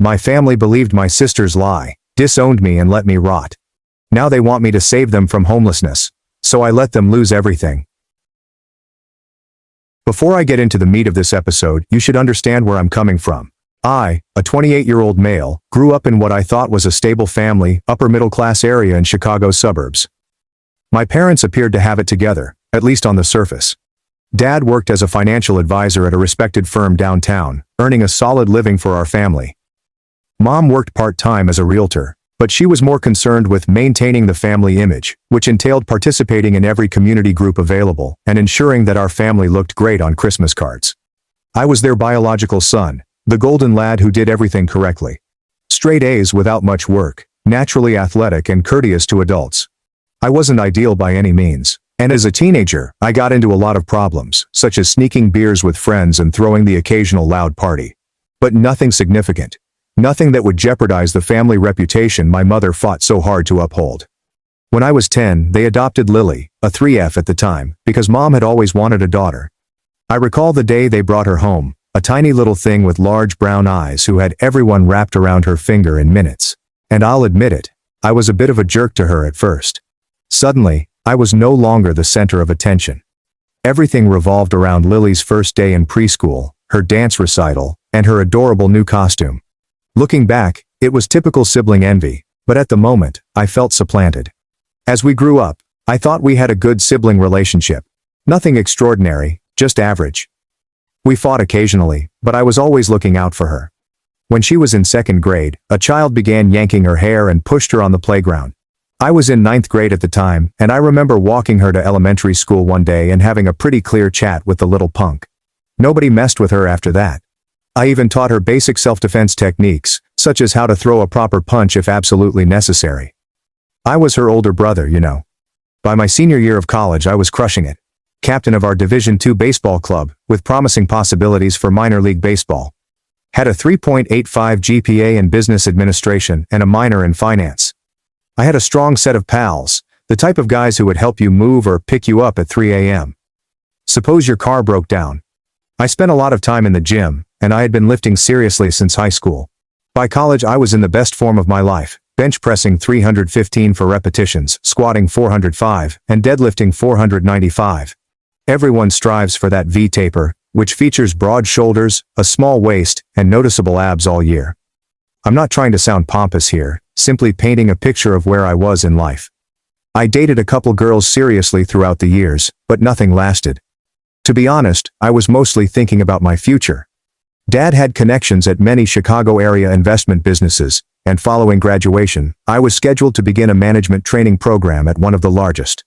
My family believed my sister's lie, disowned me and let me rot. Now they want me to save them from homelessness. So I let them lose everything. Before I get into the meat of this episode, you should understand where I'm coming from. I, a 28-year-old male, grew up in what I thought was a stable family, upper-middle-class area in Chicago's suburbs. My parents appeared to have it together, at least on the surface. Dad worked as a financial advisor at a respected firm downtown, earning a solid living for our family. Mom worked part-time as a realtor, but she was more concerned with maintaining the family image, which entailed participating in every community group available and ensuring that our family looked great on Christmas cards. I was their biological son, the golden lad who did everything correctly. Straight A's without much work, naturally athletic and courteous to adults. I wasn't ideal by any means, and as a teenager, I got into a lot of problems, such as sneaking beers with friends and throwing the occasional loud party. But nothing significant. Nothing that would jeopardize the family reputation my mother fought so hard to uphold. When I was 10, they adopted Lily, a 3F at the time, because Mom had always wanted a daughter. I recall the day they brought her home, a tiny little thing with large brown eyes who had everyone wrapped around her finger in minutes. And I'll admit it, I was a bit of a jerk to her at first. Suddenly, I was no longer the center of attention. Everything revolved around Lily's first day in preschool, her dance recital, and her adorable new costume. Looking back, it was typical sibling envy, but at the moment, I felt supplanted. As we grew up, I thought we had a good sibling relationship. Nothing extraordinary, just average. We fought occasionally, but I was always looking out for her. When she was in second grade, a child began yanking her hair and pushed her on the playground. I was in ninth grade at the time, and I remember walking her to elementary school one day and having a pretty clear chat with the little punk. Nobody messed with her after that. I even taught her basic self-defense techniques, such as how to throw a proper punch if absolutely necessary. I was her older brother, you know. By my senior year of college, I was crushing it. Captain of our Division II baseball club, with promising possibilities for minor league baseball. Had a 3.85 GPA in business administration and a minor in finance. I had a strong set of pals, the type of guys who would help you move or pick you up at 3 a.m. Suppose your car broke down. I spent a lot of time in the gym, and I had been lifting seriously since high school. By college, I was in the best form of my life, bench pressing 315 for repetitions, squatting 405, and deadlifting 495. Everyone strives for that V-taper, which features broad shoulders, a small waist, and noticeable abs all year. I'm not trying to sound pompous here, simply painting a picture of where I was in life. I dated a couple girls seriously throughout the years, but nothing lasted. To be honest, I was mostly thinking about my future. Dad had connections at many Chicago area investment businesses, and following graduation, I was scheduled to begin a management training program at one of the largest.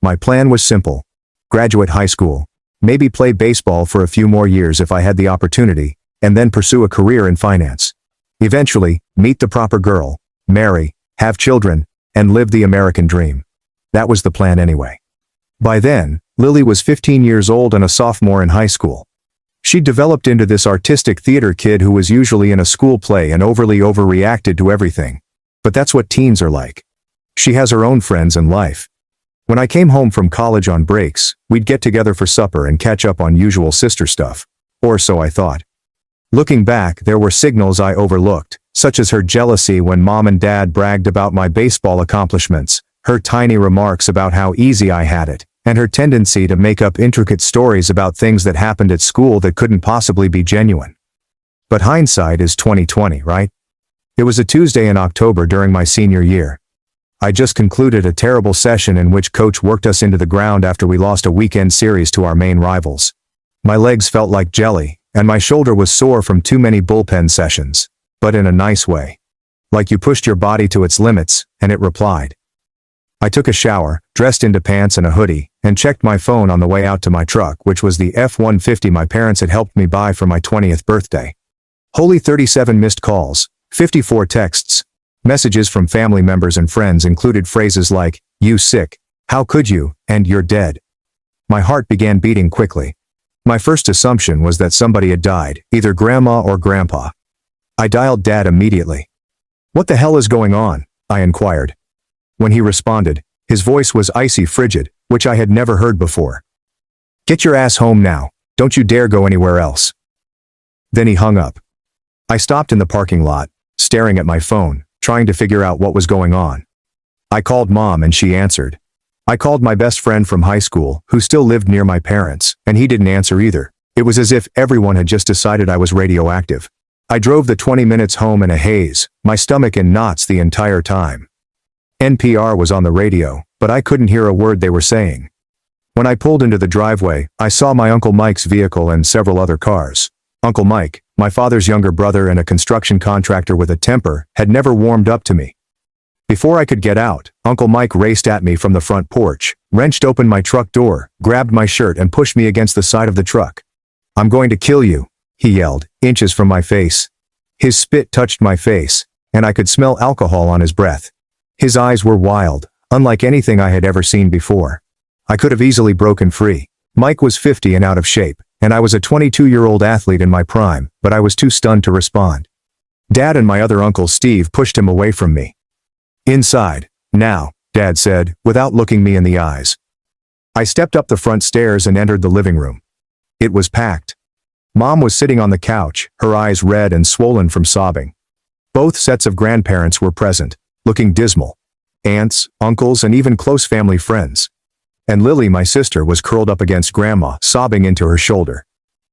My plan was simple. Graduate high school, maybe play baseball for a few more years if I had the opportunity, and then pursue a career in finance. Eventually, meet the proper girl, marry, have children, and live the American dream. That was the plan anyway. By then, Lily was 15 years old and a sophomore in high school. She developed into this artistic theater kid who was usually in a school play and overly overreacted to everything. But that's what teens are like. She has her own friends and life. When I came home from college on breaks, we'd get together for supper and catch up on usual sister stuff. Or so I thought. Looking back, there were signals I overlooked, such as her jealousy when Mom and Dad bragged about my baseball accomplishments, her tiny remarks about how easy I had it, and her tendency to make up intricate stories about things that happened at school that couldn't possibly be genuine. But hindsight is 20/20, right? It was a Tuesday in October during my senior year. I just concluded a terrible session in which coach worked us into the ground after we lost a weekend series to our main rivals. My legs felt like jelly, and my shoulder was sore from too many bullpen sessions, but in a nice way. Like you pushed your body to its limits, and it replied. I took a shower, dressed into pants and a hoodie, and checked my phone on the way out to my truck, which was the F-150 my parents had helped me buy for my 20th birthday. Holy 37 missed calls, 54 texts. Messages from family members and friends included phrases like, "You sick, how could you," and "You're dead." My heart began beating quickly. My first assumption was that somebody had died, either grandma or grandpa. I dialed Dad immediately. "What the hell is going on?" I inquired. When he responded, his voice was icy frigid, which I had never heard before. "Get your ass home now. Don't you dare go anywhere else." Then he hung up. I stopped in the parking lot, staring at my phone, trying to figure out what was going on. I called Mom and she answered. I called my best friend from high school, who still lived near my parents, and he didn't answer either. It was as if everyone had just decided I was radioactive. I drove the 20 minutes home in a haze, my stomach in knots the entire time. NPR was on the radio, but I couldn't hear a word they were saying. When I pulled into the driveway, I saw my Uncle Mike's vehicle and several other cars. Uncle Mike, my father's younger brother and a construction contractor with a temper, had never warmed up to me. Before I could get out, Uncle Mike raced at me from the front porch, wrenched open my truck door, grabbed my shirt and pushed me against the side of the truck. "I'm going to kill you," he yelled, inches from my face. His spit touched my face, and I could smell alcohol on his breath. His eyes were wild, unlike anything I had ever seen before. I could have easily broken free. Mike was 50 and out of shape, and I was a 22-year-old athlete in my prime, but I was too stunned to respond. Dad and my other uncle Steve pushed him away from me. "Inside, now," Dad said, without looking me in the eyes. I stepped up the front stairs and entered the living room. It was packed. Mom was sitting on the couch, her eyes red and swollen from sobbing. Both sets of grandparents were present, looking dismal. Aunts, uncles, and even close family friends. And Lily, my sister, was curled up against Grandma, sobbing into her shoulder.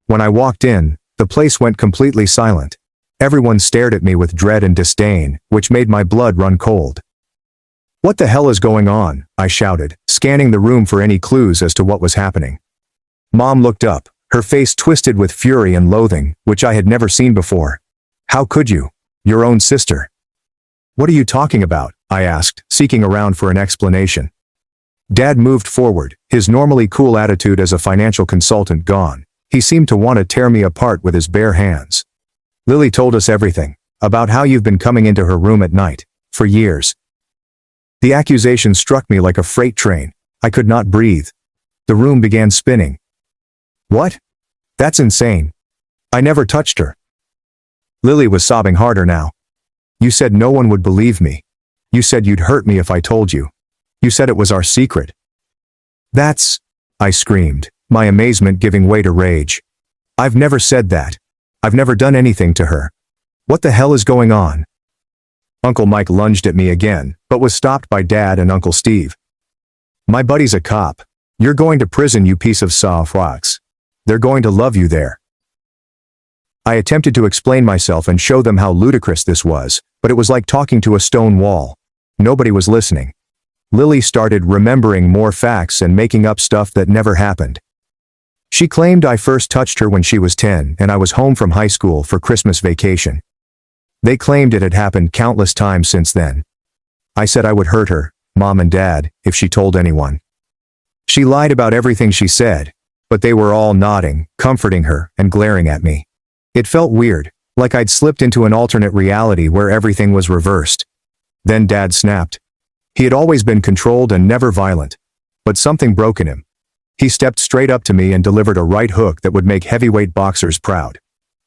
When I walked in, the place went completely silent. Everyone stared at me with dread and disdain, which made my blood run cold. "What the hell is going on?" I shouted, scanning the room for any clues as to what was happening. Mom looked up, her face twisted with fury and loathing, which I had never seen before. "How could you? Your own sister." "What are you talking about?" I asked, seeking around for an explanation. Dad moved forward, his normally cool attitude as a financial consultant gone. He seemed to want to tear me apart with his bare hands. "Lily told us everything, about how you've been coming into her room at night, for years." The accusation struck me like a freight train. I could not breathe. The room began spinning. "What? That's insane. I never touched her." Lily was sobbing harder now. "You said no one would believe me. You said you'd hurt me if I told you. You said it was our secret." "That's," I screamed, my amazement giving way to rage. "I've never said that. I've never done anything to her. What the hell is going on?" Uncle Mike lunged at me again, but was stopped by Dad and Uncle Steve. "My buddy's a cop. You're going to prison, you piece of sausage. They're going to love you there." I attempted to explain myself and show them how ludicrous this was, but it was like talking to a stone wall. Nobody was listening. Lily started remembering more facts and making up stuff that never happened. She claimed I first touched her when she was 10 and I was home from high school for Christmas vacation. They claimed it had happened countless times since then. I said I would hurt her, Mom and Dad, if she told anyone. She lied about everything she said, but they were all nodding, comforting her, and glaring at me. It felt weird, like I'd slipped into an alternate reality where everything was reversed. Then Dad snapped. He had always been controlled and never violent. But something broke in him. He stepped straight up to me and delivered a right hook that would make heavyweight boxers proud.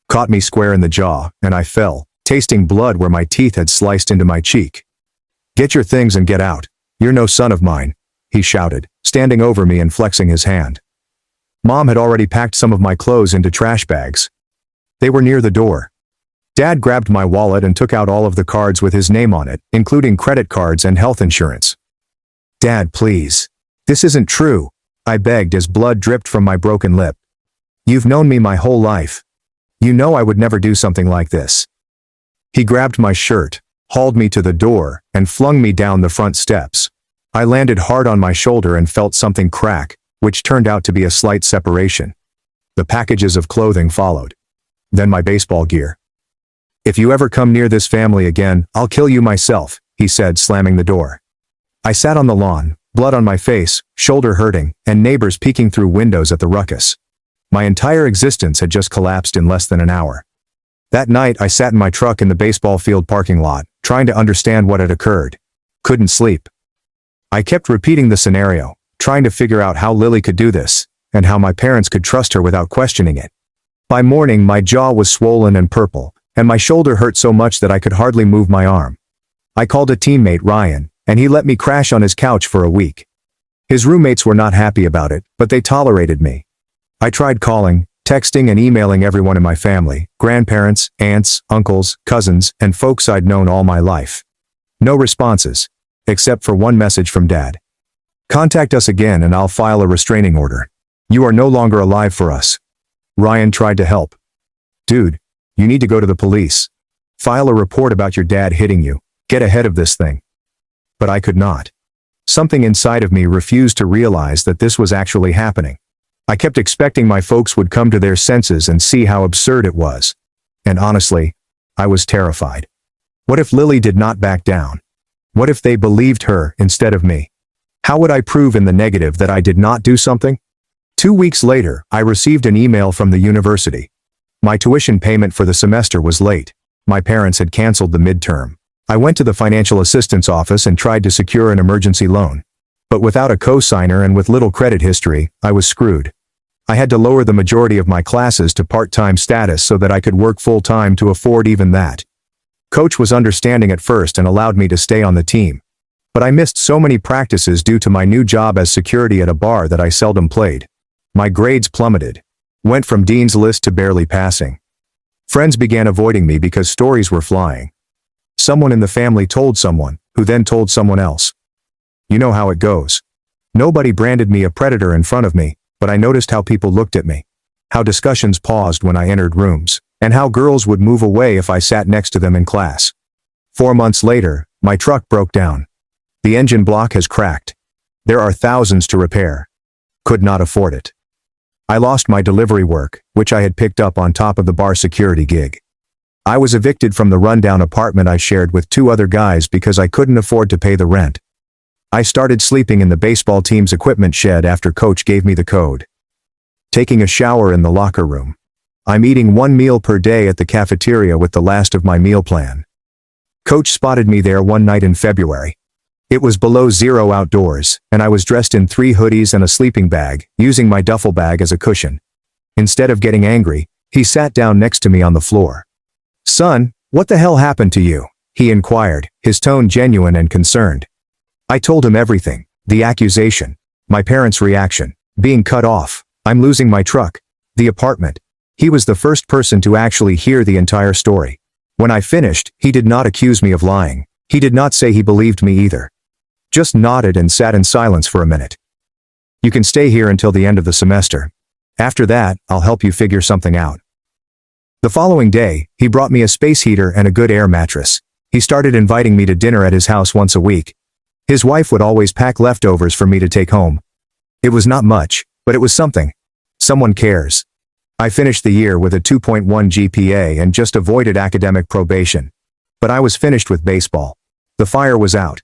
Caught me square in the jaw, and I fell, tasting blood where my teeth had sliced into my cheek. "Get your things and get out. You're no son of mine," he shouted, standing over me and flexing his hand. Mom had already packed some of my clothes into trash bags. They were near the door. Dad grabbed my wallet and took out all of the cards with his name on it, including credit cards and health insurance. "Dad, please. This isn't true," I begged as blood dripped from my broken lip. "You've known me my whole life. You know I would never do something like this." He grabbed my shirt, hauled me to the door, and flung me down the front steps. I landed hard on my shoulder and felt something crack, which turned out to be a slight separation. The packages of clothing followed. Then my baseball gear. "If you ever come near this family again, I'll kill you myself," he said, slamming the door. I sat on the lawn, blood on my face, shoulder hurting, and neighbors peeking through windows at the ruckus. My entire existence had just collapsed in less than an hour. That night I sat in my truck in the baseball field parking lot, trying to understand what had occurred. Couldn't sleep. I kept repeating the scenario, trying to figure out how Lily could do this, and how my parents could trust her without questioning it. By morning my jaw was swollen and purple, and my shoulder hurt so much that I could hardly move my arm. I called a teammate, Ryan, and he let me crash on his couch for a week. His roommates were not happy about it, but they tolerated me. I tried calling, Texting and emailing everyone in my family, grandparents, aunts, uncles, cousins, and folks I'd known all my life. No responses. Except for one message from Dad. Contact us again and I'll file a restraining order. You are no longer alive for us. Ryan tried to help. Dude, you need to go to the police. File a report about your dad hitting you. Get ahead of this thing. But I could not. Something inside of me refused to realize that this was actually happening. I kept expecting my folks would come to their senses and see how absurd it was. And honestly, I was terrified. What if Lily did not back down? What if they believed her instead of me? How would I prove in the negative that I did not do something? 2 weeks later, I received an email from the university. My tuition payment for the semester was late. My parents had canceled the midterm. I went to the financial assistance office and tried to secure an emergency loan. But without a co-signer and with little credit history, I was screwed. I had to lower the majority of my classes to part-time status so that I could work full-time to afford even that. Coach was understanding at first and allowed me to stay on the team. But I missed so many practices due to my new job as security at a bar that I seldom played. My grades plummeted. Went from dean's list to barely passing. Friends began avoiding me because stories were flying. Someone in the family told someone, who then told someone else. You know how it goes. Nobody branded me a predator in front of me, but I noticed how people looked at me. How discussions paused when I entered rooms, and how girls would move away if I sat next to them in class. 4 months later, my truck broke down. The engine block has cracked. There are thousands to repair. Could not afford it. I lost my delivery work, which I had picked up on top of the bar security gig. I was evicted from the rundown apartment I shared with 2 other guys because I couldn't afford to pay the rent. I started sleeping in the baseball team's equipment shed after Coach gave me the code. Taking a shower in the locker room. I'm eating 1 meal per day at the cafeteria with the last of my meal plan. Coach spotted me there one night in February. It was below zero outdoors, and I was dressed in 3 hoodies and a sleeping bag, using my duffel bag as a cushion. Instead of getting angry, he sat down next to me on the floor. Son, what the hell happened to you? He inquired, his tone genuine and concerned. I told him everything, the accusation, my parents' reaction, being cut off, I'm losing my truck, the apartment. He was the first person to actually hear the entire story. When I finished, he did not accuse me of lying. He did not say he believed me either. Just nodded and sat in silence for a minute. You can stay here until the end of the semester. After that, I'll help you figure something out. The following day, he brought me a space heater and a good air mattress. He started inviting me to dinner at his house once a week. His wife would always pack leftovers for me to take home. It was not much, but it was something. Someone cares. I finished the year with a 2.1 GPA and just avoided academic probation. But I was finished with baseball. The fire was out.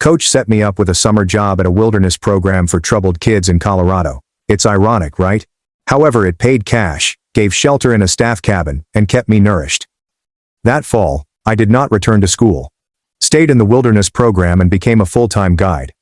Coach set me up with a summer job at a wilderness program for troubled kids in Colorado. It's ironic, right? However, it paid cash, gave shelter in a staff cabin, and kept me nourished. That fall, I did not return to school. Stayed in the wilderness program and became a full-time guide.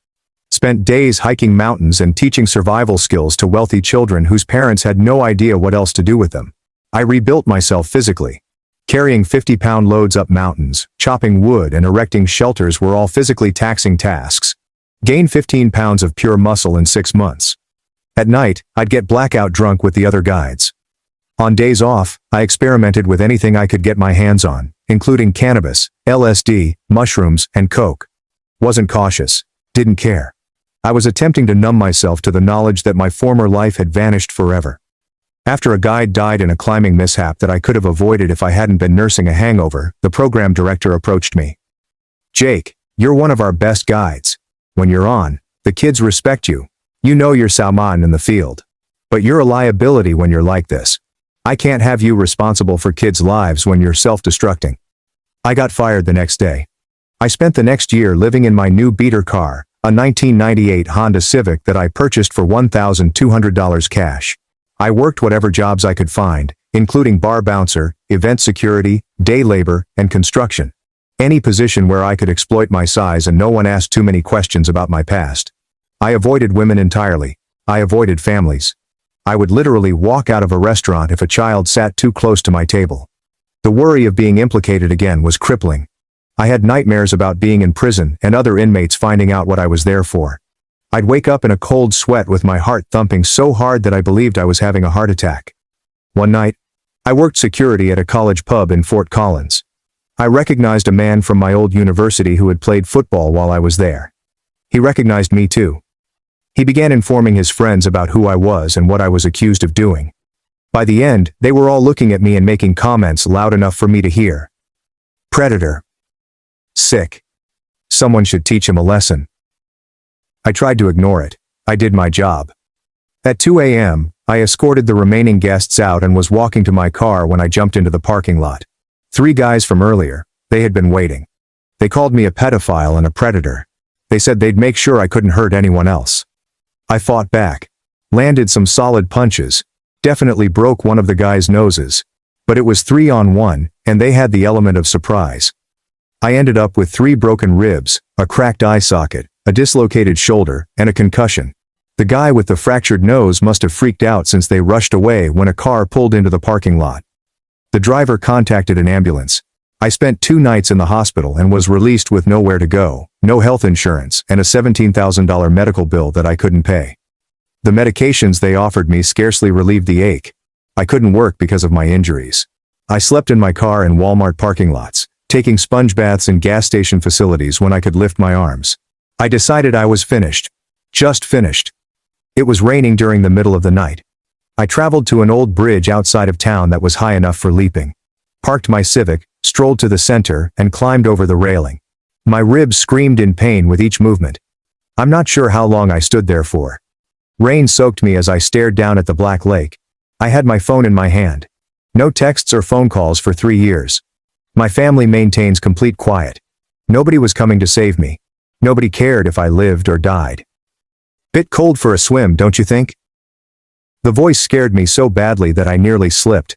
Spent days hiking mountains and teaching survival skills to wealthy children whose parents had no idea what else to do with them. I rebuilt myself physically. Carrying 50-pound loads up mountains, chopping wood and erecting shelters were all physically taxing tasks. Gained 15 pounds of pure muscle in 6 months. At night, I'd get blackout drunk with the other guides. On days off, I experimented with anything I could get my hands on, including cannabis, LSD, mushrooms, and coke. Wasn't cautious. Didn't care. I was attempting to numb myself to the knowledge that my former life had vanished forever. After a guide died in a climbing mishap that I could have avoided if I hadn't been nursing a hangover, the program director approached me. Jake, you're one of our best guides. When you're on, the kids respect you. You know you're Salman in the field. But you're a liability when you're like this. I can't have you responsible for kids' lives when you're self-destructing. I got fired the next day. I spent the next year living in my new beater car, a 1998 Honda Civic that I purchased for $1,200 cash. I worked whatever jobs I could find, including bar bouncer, event security, day labor, and construction. Any position where I could exploit my size and no one asked too many questions about my past. I avoided women entirely. I avoided families. I would literally walk out of a restaurant if a child sat too close to my table. The worry of being implicated again was crippling. I had nightmares about being in prison and other inmates finding out what I was there for. I'd wake up in a cold sweat with my heart thumping so hard that I believed I was having a heart attack. One night, I worked security at a college pub in Fort Collins. I recognized a man from my old university who had played football while I was there. He recognized me too. He began informing his friends about who I was and what I was accused of doing. By the end, they were all looking at me and making comments loud enough for me to hear. Predator. Sick. Someone should teach him a lesson. I tried to ignore it. I did my job. At 2 a.m., I escorted the remaining guests out and was walking to my car when I jumped into the parking lot. 3 guys from earlier, they had been waiting. They called me a pedophile and a predator. They said they'd make sure I couldn't hurt anyone else. I fought back. Landed some solid punches. Definitely broke one of the guys' noses. But it was 3-on-1, and they had the element of surprise. I ended up with 3 broken ribs, a cracked eye socket, a dislocated shoulder, and a concussion. The guy with the fractured nose must have freaked out since they rushed away when a car pulled into the parking lot. The driver contacted an ambulance. I spent 2 nights in the hospital and was released with nowhere to go, no health insurance, and a $17,000 medical bill that I couldn't pay. The medications they offered me scarcely relieved the ache. I couldn't work because of my injuries. I slept in my car in Walmart parking lots, taking sponge baths in gas station facilities when I could lift my arms. I decided I was finished. Just finished. It was raining during the middle of the night. I traveled to an old bridge outside of town that was high enough for leaping. Parked my Civic, strolled to the center, and climbed over the railing. My ribs screamed in pain with each movement. I'm not sure how long I stood there for. Rain soaked me as I stared down at the black lake. I had my phone in my hand. No texts or phone calls for 3 years. My family maintains complete quiet. Nobody was coming to save me. Nobody cared if I lived or died. Bit cold for a swim, don't you think? The voice scared me so badly that I nearly slipped.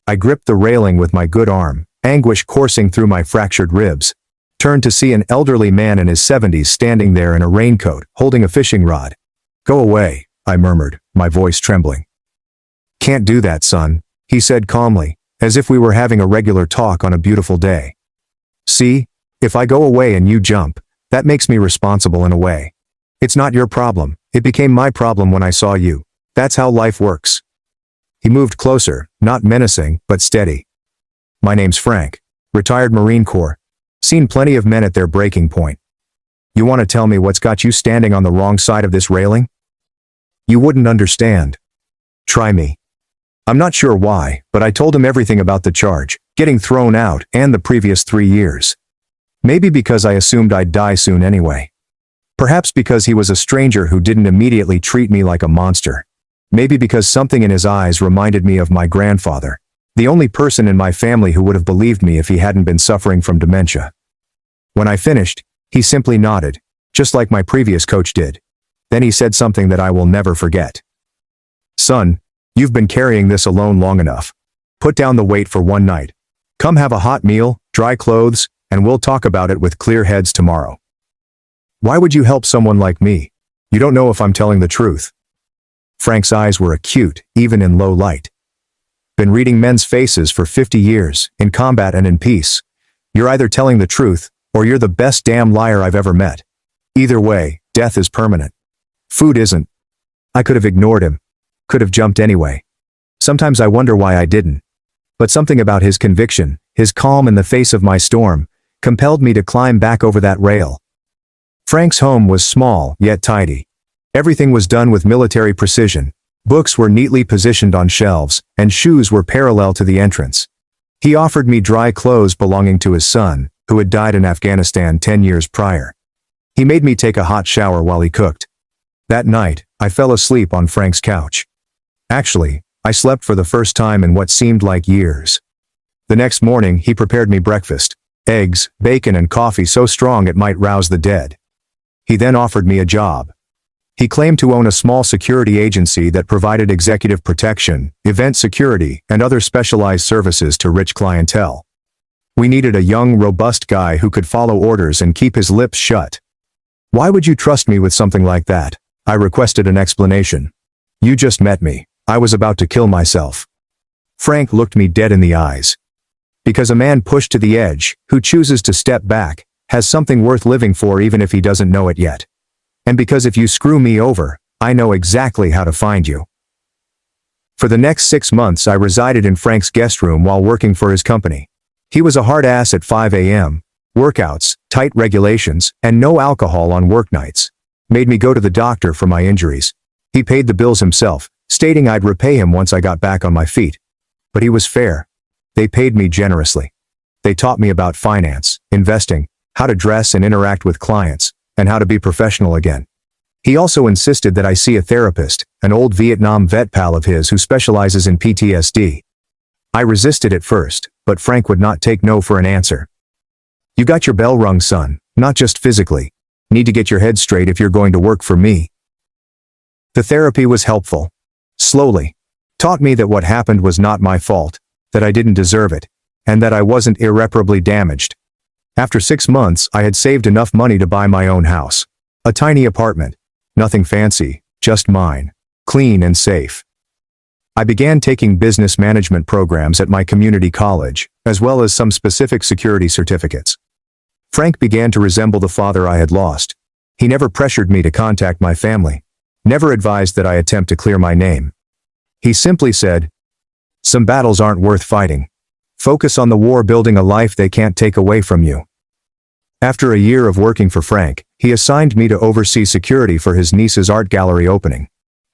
I gripped the railing with my good arm, anguish coursing through my fractured ribs. Turned to see an elderly man in his 70s standing there in a raincoat, holding a fishing rod. Go away, I murmured, my voice trembling. Can't do that, son, he said calmly, as if we were having a regular talk on a beautiful day. See, if I go away and you jump, that makes me responsible in a way. It's not your problem, it became my problem when I saw you. That's how life works. He moved closer, not menacing, but steady. My name's Frank. Retired Marine Corps. Seen plenty of men at their breaking point. You want to tell me what's got you standing on the wrong side of this railing? You wouldn't understand. Try me. I'm not sure why, but I told him everything about the charge, getting thrown out, and the previous 3 years. Maybe because I assumed I'd die soon anyway. Perhaps because he was a stranger who didn't immediately treat me like a monster. Maybe because something in his eyes reminded me of my grandfather, the only person in my family who would have believed me if he hadn't been suffering from dementia. When I finished, he simply nodded, just like my previous coach did. Then he said something that I will never forget. Son, you've been carrying this alone long enough. Put down the weight for one night. Come have a hot meal, dry clothes, and we'll talk about it with clear heads tomorrow. Why would you help someone like me? You don't know if I'm telling the truth. Frank's eyes were acute, even in low light. Been reading men's faces for 50 years, in combat and in peace. You're either telling the truth, or you're the best damn liar I've ever met. Either way, death is permanent. Food isn't. I could have ignored him. Could have jumped anyway. Sometimes I wonder why I didn't. But something about his conviction, his calm in the face of my storm, compelled me to climb back over that rail. Frank's home was small, yet tidy. Everything was done with military precision. Books were neatly positioned on shelves, and shoes were parallel to the entrance. He offered me dry clothes belonging to his son, who had died in Afghanistan 10 years prior. He made me take a hot shower while he cooked. That night, I fell asleep on Frank's couch. Actually, I slept for the first time in what seemed like years. The next morning, he prepared me breakfast, eggs, bacon, and coffee so strong it might rouse the dead. He then offered me a job. He claimed to own a small security agency that provided executive protection, event security, and other specialized services to rich clientele. We needed a young, robust guy who could follow orders and keep his lips shut. Why would you trust me with something like that? I requested an explanation. You just met me. I was about to kill myself. Frank looked me dead in the eyes. Because a man pushed to the edge, who chooses to step back, has something worth living for even if he doesn't know it yet. And because if you screw me over, I know exactly how to find you. For the next 6 months I resided in Frank's guest room while working for his company. He was a hard ass at 5 a.m., workouts, tight regulations, and no alcohol on work nights. Made me go to the doctor for my injuries. He paid the bills himself, stating I'd repay him once I got back on my feet. But he was fair. They paid me generously. They taught me about finance, investing, how to dress and interact with clients, and how to be professional again. He also insisted that I see a therapist, an old Vietnam vet pal of his who specializes in PTSD. I resisted at first, but Frank would not take no for an answer. You got your bell rung, son, not just physically. Need to get your head straight if you're going to work for me. The therapy was helpful. Slowly. Taught me that what happened was not my fault, that I didn't deserve it, and that I wasn't irreparably damaged. After 6 months, I had saved enough money to buy my own house. A tiny apartment. Nothing fancy, just mine. Clean and safe. I began taking business management programs at my community college, as well as some specific security certificates. Frank began to resemble the father I had lost. He never pressured me to contact my family. Never advised that I attempt to clear my name. He simply said, "Some battles aren't worth fighting. Focus on the war building a life they can't take away from you." After a year of working for Frank, he assigned me to oversee security for his niece's art gallery opening.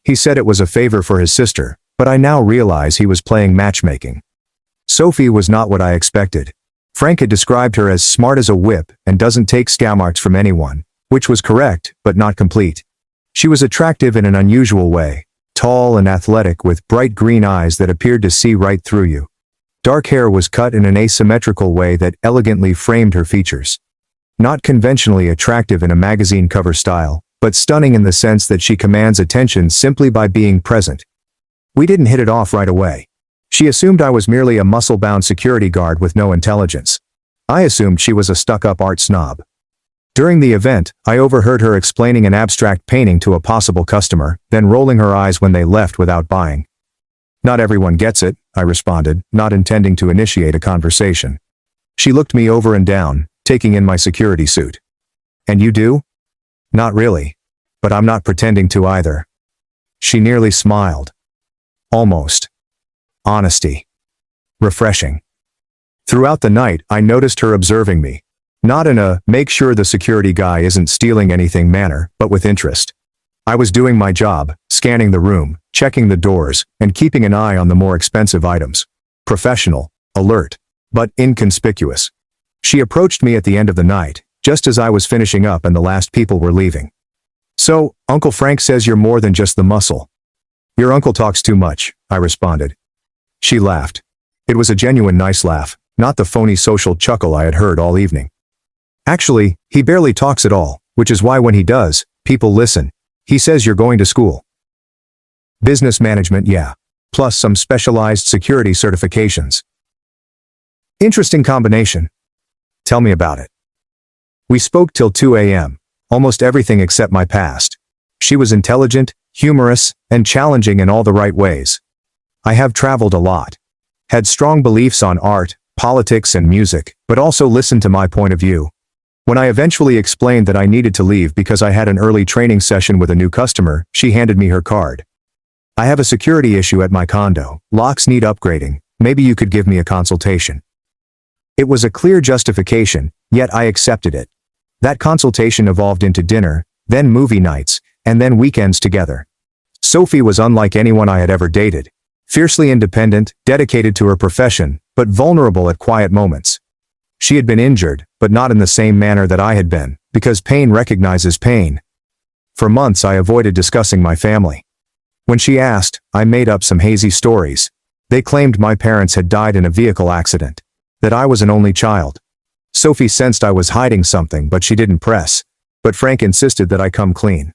He said it was a favor for his sister, but I now realize he was playing matchmaking. Sophie was not what I expected. Frank had described her as smart as a whip and doesn't take scam from anyone, which was correct, but not complete. She was attractive in an unusual way, tall and athletic with bright green eyes that appeared to see right through you. Dark hair was cut in an asymmetrical way that elegantly framed her features. Not conventionally attractive in a magazine cover style, but stunning in the sense that she commands attention simply by being present. We didn't hit it off right away. She assumed I was merely a muscle-bound security guard with no intelligence. I assumed she was a stuck-up art snob. During the event, I overheard her explaining an abstract painting to a possible customer, then rolling her eyes when they left without buying. "Not everyone gets it," I responded, not intending to initiate a conversation. She looked me over and down, taking in my security suit. "And you do?" "Not really. But I'm not pretending to either." She nearly smiled. Almost. Honesty. Refreshing. Throughout the night, I noticed her observing me. Not in a, make sure the security guy isn't stealing anything manner, but with interest. I was doing my job, scanning the room, checking the doors, and keeping an eye on the more expensive items. Professional, alert, but inconspicuous. She approached me at the end of the night, just as I was finishing up and the last people were leaving. "So, Uncle Frank says you're more than just the muscle." "Your uncle talks too much," I responded. She laughed. It was a genuine nice laugh, not the phony social chuckle I had heard all evening. "Actually, he barely talks at all, which is why when he does, people listen. He says you're going to school." "Business management, yeah. Plus some specialized security certifications." "Interesting combination. Tell me about it." We spoke till 2 a.m., almost everything except my past. She was intelligent, humorous, and challenging in all the right ways. I have traveled a lot. Had strong beliefs on art, politics, and music, but also listened to my point of view. When I eventually explained that I needed to leave because I had an early training session with a new customer, she handed me her card. "I have a security issue at my condo. Locks need upgrading. Maybe you could give me a consultation." It was a clear justification, yet I accepted it. That consultation evolved into dinner, then movie nights, and then weekends together. Sophie was unlike anyone I had ever dated. Fiercely independent, dedicated to her profession, but vulnerable at quiet moments. She had been injured, but not in the same manner that I had been, because pain recognizes pain. For months I avoided discussing my family. When she asked, I made up some hazy stories. They claimed my parents had died in a vehicle accident. That I was an only child. Sophie sensed I was hiding something, but she didn't press. But Frank insisted that I come clean.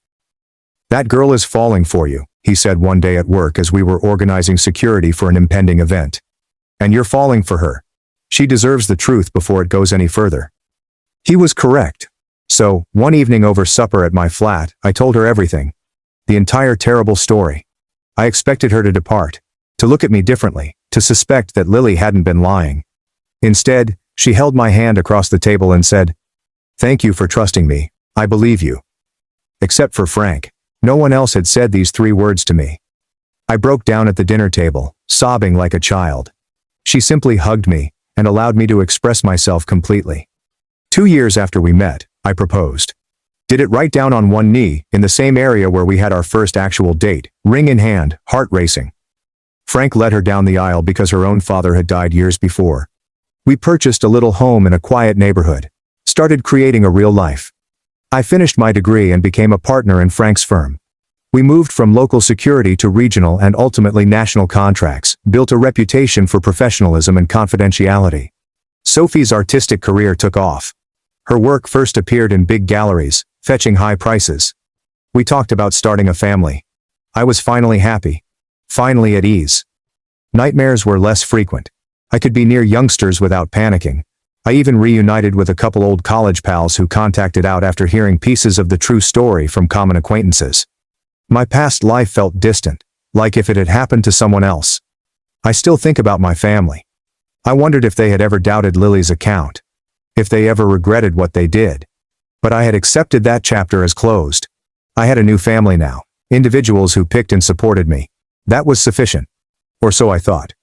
"That girl is falling for you," he said one day at work as we were organizing security for an impending event. "And you're falling for her. She deserves the truth before it goes any further." He was correct. So, one evening over supper at my flat, I told her everything. The entire terrible story. I expected her to depart. To look at me differently. To suspect that Lily hadn't been lying. Instead, she held my hand across the table and said, "Thank you for trusting me. I believe you." Except for Frank. No one else had said these 3 words to me. I broke down at the dinner table, sobbing like a child. She simply hugged me and allowed me to express myself completely. 2 years after we met, I proposed. Did it right down on one knee, in the same area where we had our first actual date, ring in hand, heart racing. Frank led her down the aisle because her own father had died years before. We purchased a little home in a quiet neighborhood, started creating a real life. I finished my degree and became a partner in Frank's firm. We moved from local security to regional and ultimately national contracts, built a reputation for professionalism and confidentiality. Sophie's artistic career took off. Her work first appeared in big galleries, fetching high prices. We talked about starting a family. I was finally happy. Finally at ease. Nightmares were less frequent. I could be near youngsters without panicking. I even reunited with a couple old college pals who contacted out after hearing pieces of the true story from common acquaintances. My past life felt distant, like if it had happened to someone else. I still think about my family. I wondered if they had ever doubted Lily's account. If they ever regretted what they did. But I had accepted that chapter as closed. I had a new family now, individuals who picked and supported me. That was sufficient. Or so I thought.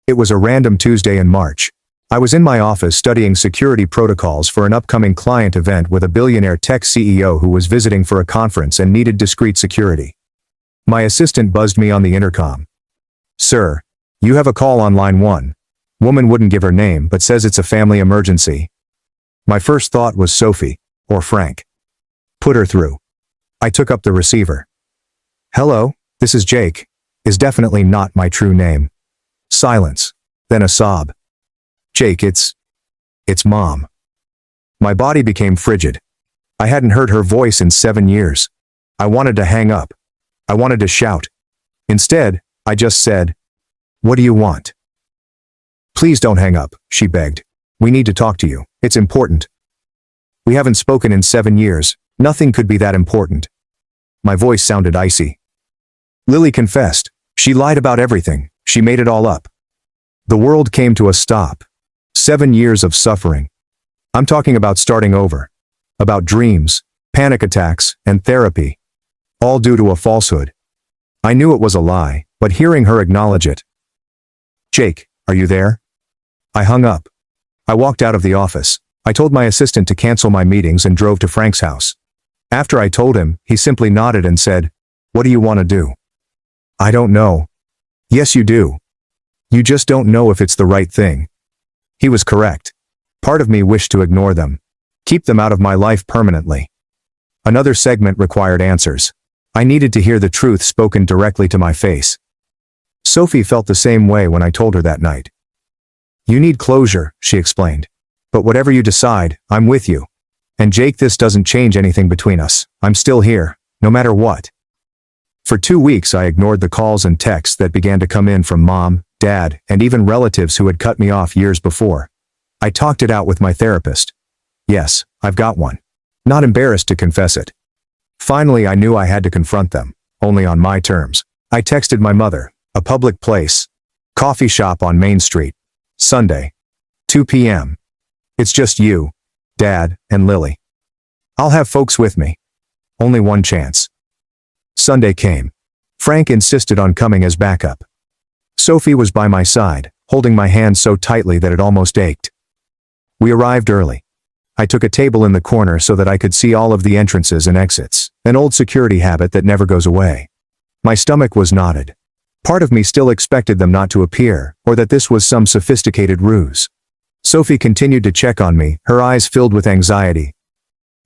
It was a random Tuesday in March. I was in my office studying security protocols for an upcoming client event with a billionaire tech CEO who was visiting for a conference and needed discreet security. My assistant buzzed me on the intercom. "Sir, you have a call on line 1. Woman wouldn't give her name but says it's a family emergency." My first thought was Sophie, or Frank. "Put her through." I took up the receiver. "Hello, this is Jake," is definitely not my true name. Silence. Then a sob. "Jake, it's Mom." My body became frigid. I hadn't heard her voice in 7 years. I wanted to hang up. I wanted to shout. Instead, I just said, "What do you want?" "Please don't hang up," she begged. "We need to talk to you. It's important." "We haven't spoken in 7 years. Nothing could be that important." My voice sounded icy. Lily confessed. She lied about everything. She made it all up. The world came to a stop. 7 years of suffering. I'm talking about starting over. About dreams, panic attacks, and therapy. All due to a falsehood. I knew it was a lie, but hearing her acknowledge it. "Jake, are you there?" I hung up. I walked out of the office. I told my assistant to cancel my meetings and drove to Frank's house. After I told him, he simply nodded and said, "What do you want to do?" "I don't know." "Yes, you do. You just don't know if it's the right thing." He was correct. Part of me wished to ignore them. Keep them out of my life permanently. Another segment required answers. I needed to hear the truth spoken directly to my face. Sophie felt the same way when I told her that night. "You need closure," she explained. "But whatever you decide, I'm with you. And Jake, this doesn't change anything between us. I'm still here, no matter what." For 2 weeks I ignored the calls and texts that began to come in from Mom, Dad, and even relatives who had cut me off years before. I talked it out with my therapist. Yes, I've got one. Not embarrassed to confess it. Finally I knew I had to confront them, only on my terms. I texted my mother, a public place. Coffee shop on Main Street. Sunday. 2 p.m. "It's just you, Dad, and Lily. I'll have folks with me. Only one chance." Sunday came. Frank insisted on coming as backup. Sophie was by my side, holding my hand so tightly that it almost ached. We arrived early. I took a table in the corner so that I could see all of the entrances and exits, an old security habit that never goes away. My stomach was knotted. Part of me still expected them not to appear, or that this was some sophisticated ruse. Sophie continued to check on me, her eyes filled with anxiety.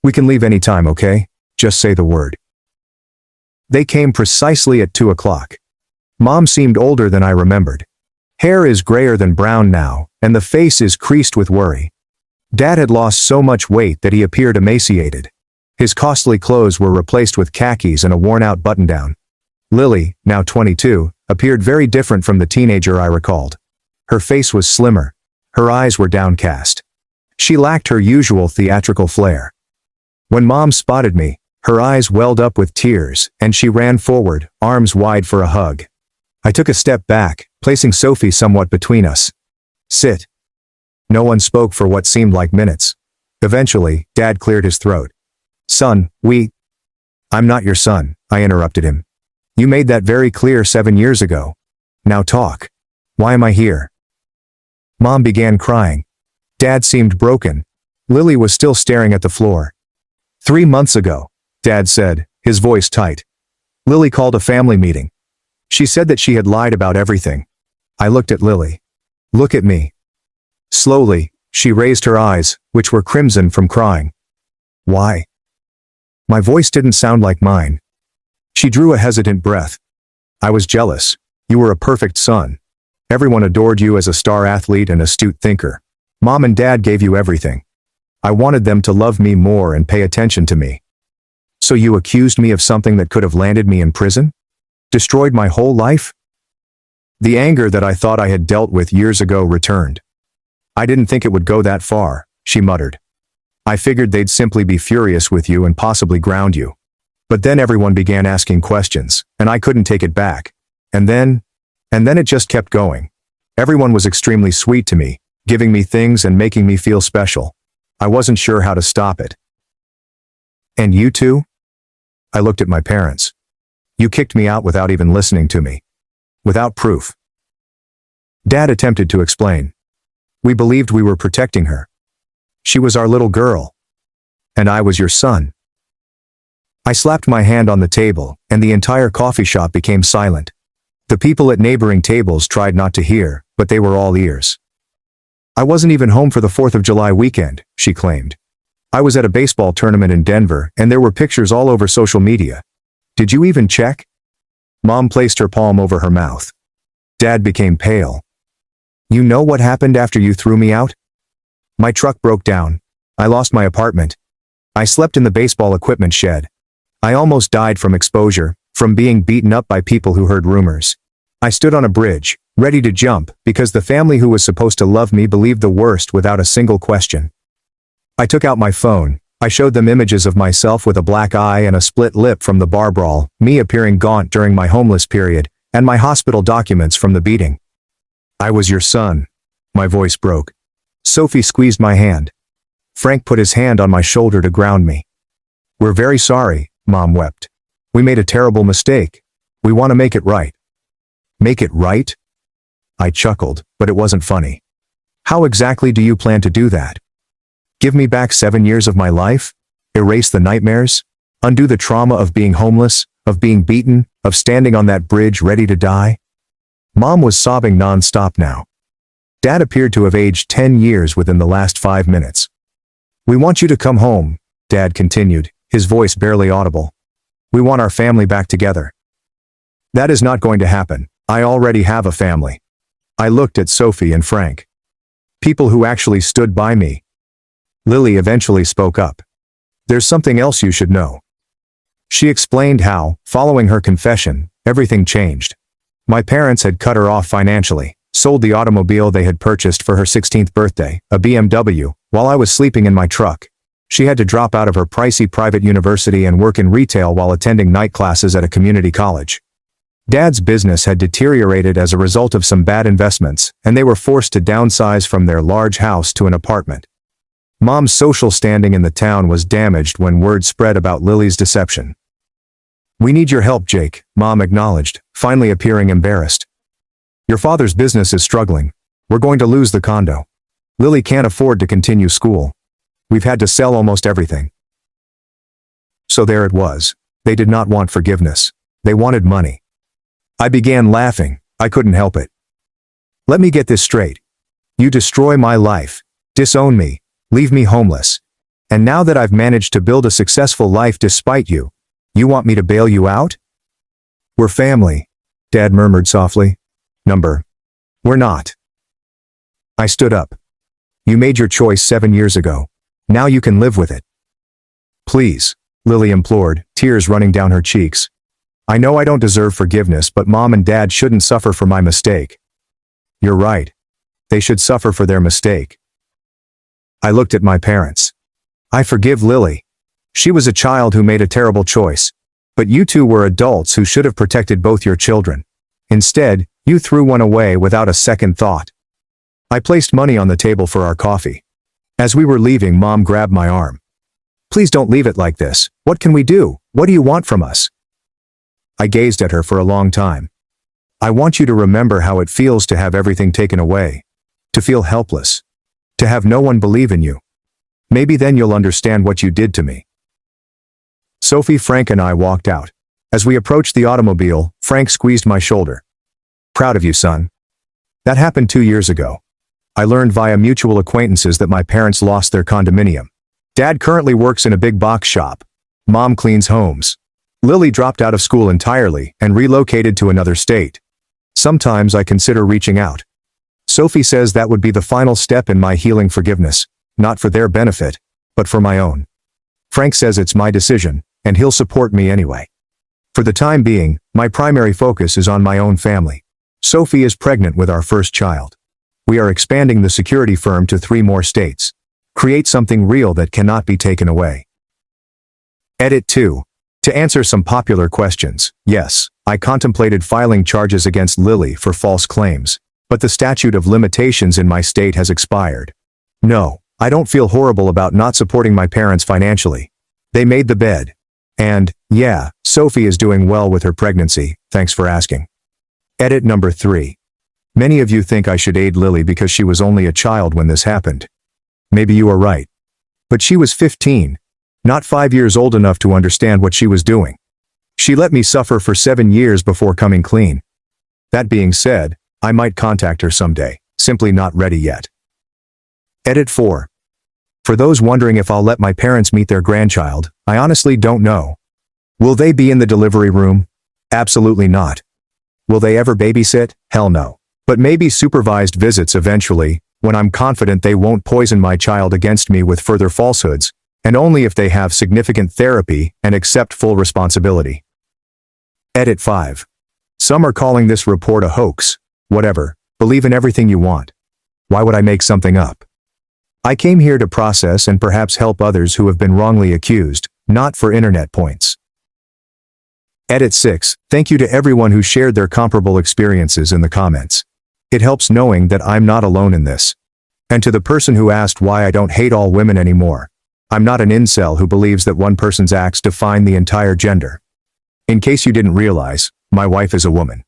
"We can leave any time, okay? Just say the word." They came precisely at 2 o'clock. Mom seemed older than I remembered. Hair is grayer than brown now, and the face is creased with worry. Dad had lost so much weight that he appeared emaciated. His costly clothes were replaced with khakis and a worn-out button-down. Lily, now 22, appeared very different from the teenager I recalled. Her face was slimmer. Her eyes were downcast. She lacked her usual theatrical flair. When Mom spotted me, her eyes welled up with tears, and she ran forward, arms wide for a hug. I took a step back, placing Sophie somewhat between us. "Sit." No one spoke for what seemed like minutes. Eventually, Dad cleared his throat. "Son, I'm not your son," I interrupted him. You made that very clear 7 years ago. Now talk. Why am I here? Mom began crying. Dad seemed broken. Lily was still staring at the floor. 3 months ago, Dad said, his voice tight. Lily called a family meeting. She said that she had lied about everything. I looked at Lily. Look at me. Slowly, she raised her eyes, which were crimson from crying. Why? My voice didn't sound like mine. She drew a hesitant breath. I was jealous. You were a perfect son. Everyone adored you as a star athlete and astute thinker. Mom and Dad gave you everything. I wanted them to love me more and pay attention to me. So you accused me of something that could have landed me in prison? Destroyed my whole life? The anger that I thought I had dealt with years ago returned. I didn't think it would go that far, she muttered. I figured they'd simply be furious with you and possibly ground you. But then everyone began asking questions, and I couldn't take it back. And then it just kept going. Everyone was extremely sweet to me, giving me things and making me feel special. I wasn't sure how to stop it. And you too? I looked at my parents. You kicked me out without even listening to me. Without proof. Dad attempted to explain. We believed we were protecting her. She was our little girl. And I was your son. I slapped my hand on the table, and the entire coffee shop became silent. The people at neighboring tables tried not to hear, but they were all ears. I wasn't even home for the 4th of July weekend, she claimed. I was at a baseball tournament in Denver, and there were pictures all over social media. Did you even check? Mom placed her palm over her mouth. Dad became pale. You know what happened after you threw me out? My truck broke down. I lost my apartment. I slept in the baseball equipment shed. I almost died from exposure, from being beaten up by people who heard rumors. I stood on a bridge, ready to jump, because the family who was supposed to love me believed the worst without a single question. I took out my phone. I showed them images of myself with a black eye and a split lip from the bar brawl, me appearing gaunt during my homeless period, and my hospital documents from the beating. I was your son. My voice broke. Sophie squeezed my hand. Frank put his hand on my shoulder to ground me. We're very sorry, Mom wept. We made a terrible mistake. We want to make it right. Make it right? I chuckled, but it wasn't funny. How exactly do you plan to do that? Give me back 7 years of my life? Erase the nightmares? Undo the trauma of being homeless, of being beaten, of standing on that bridge ready to die? Mom was sobbing non-stop now. Dad appeared to have aged 10 years within the last 5 minutes. We want you to come home, Dad continued, his voice barely audible. We want our family back together. That is not going to happen. I already have a family. I looked at Sophie and Frank. People who actually stood by me. Lily eventually spoke up. There's something else you should know. She explained how, following her confession, everything changed. My parents had cut her off financially, sold the automobile they had purchased for her 16th birthday, a BMW, while I was sleeping in my truck. She had to drop out of her pricey private university and work in retail while attending night classes at a community college. Dad's business had deteriorated as a result of some bad investments, and they were forced to downsize from their large house to an apartment. Mom's social standing in the town was damaged when word spread about Lily's deception. We need your help, Jake, Mom acknowledged, finally appearing embarrassed. Your father's business is struggling. We're going to lose the condo. Lily can't afford to continue school. We've had to sell almost everything. So there it was. They did not want forgiveness. They wanted money. I began laughing. I couldn't help it. Let me get this straight. You destroy my life, disown me, leave me homeless. And now that I've managed to build a successful life despite you, you want me to bail you out? We're family, Dad murmured softly. We're not. I stood up. You made your choice 7 years ago. Now you can live with it. Please, Lily implored, tears running down her cheeks. I know I don't deserve forgiveness, but Mom and Dad shouldn't suffer for my mistake. You're right. They should suffer for their mistake. I looked at my parents. I forgive Lily. She was a child who made a terrible choice. But you two were adults who should have protected both your children. Instead, you threw one away without a second thought. I placed money on the table for our coffee. As we were leaving, Mom grabbed my arm. Please don't leave it like this. What can we do? What do you want from us? I gazed at her for a long time. I want you to remember how it feels to have everything taken away. To feel helpless. To have no one believe in you. Maybe then you'll understand what you did to me. Sophie, Frank and I walked out. As we approached the automobile, Frank squeezed my shoulder. Proud of you, son. That happened 2 years ago. I learned via mutual acquaintances that my parents lost their condominium. Dad currently works in a big box shop. Mom cleans homes. Lily dropped out of school entirely and relocated to another state. Sometimes I consider reaching out. Sophie says that would be the final step in my healing forgiveness, not for their benefit, but for my own. Frank says it's my decision, and he'll support me anyway. For the time being, my primary focus is on my own family. Sophie is pregnant with our first child. We are expanding the security firm to 3 more states. Create something real that cannot be taken away. Edit 2. To answer some popular questions, yes, I contemplated filing charges against Lily for false claims, but the statute of limitations in my state has expired. No, I don't feel horrible about not supporting my parents financially. They made the bed. And, yeah, Sophie is doing well with her pregnancy, thanks for asking. Edit number 3. Many of you think I should aid Lily because she was only a child when this happened. Maybe you are right. But she was 15. Not 5 years old enough to understand what she was doing. She let me suffer for 7 years before coming clean. That being said, I might contact her someday, simply not ready yet. Edit 4. For those wondering if I'll let my parents meet their grandchild, I honestly don't know. Will they be in the delivery room? Absolutely not. Will they ever babysit? Hell no. But maybe supervised visits eventually, when I'm confident they won't poison my child against me with further falsehoods, and only if they have significant therapy and accept full responsibility. Edit 5. Some are calling this report a hoax. Whatever, believe in everything you want. Why would I make something up? I came here to process and perhaps help others who have been wrongly accused, not for internet points. Edit 6. Thank you to everyone who shared their comparable experiences in the comments. It helps knowing that I'm not alone in this. And to the person who asked why I don't hate all women anymore. I'm not an incel who believes that one person's acts define the entire gender. In case you didn't realize, my wife is a woman.